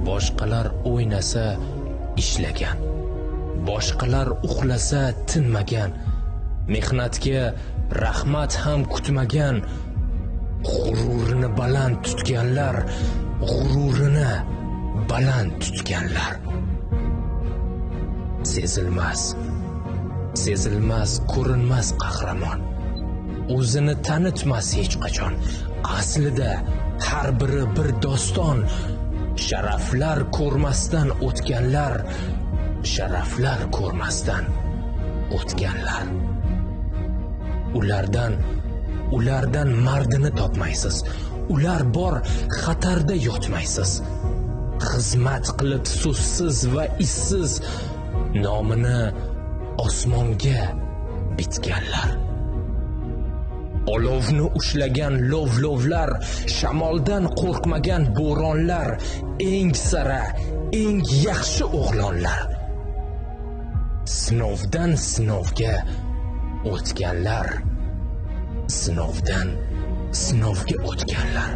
boshqalar o'ynasa ishlagan, boshqalar uxlasa tinmagan, mehnatga rahmat ham kutmagan, g'ururini baland tutganlar, g'ururini baland tutganlar. Sezilmas, ko'rinmas qahramon, o'zini tanitmas hech qachon. Aslida har biri bir doston, sharaflar ko'rmasdan o'tganlar, sharaflar ko'rmasdan o'tganlar. Ulardan mardini topmaysiz. Ular bor, xatarda yotmaysiz. Xizmat qilib so'zsiz va izsiz nomini osmonga bitganlar. Olovni ushlagan lovlovlar, shamoldan qo'rqmagan bo'ronlar, eng sara, eng yaxshi o'g'lonlar. Sinovdan sinovga o'tganlar, sinovdan sinovga o'tganlar.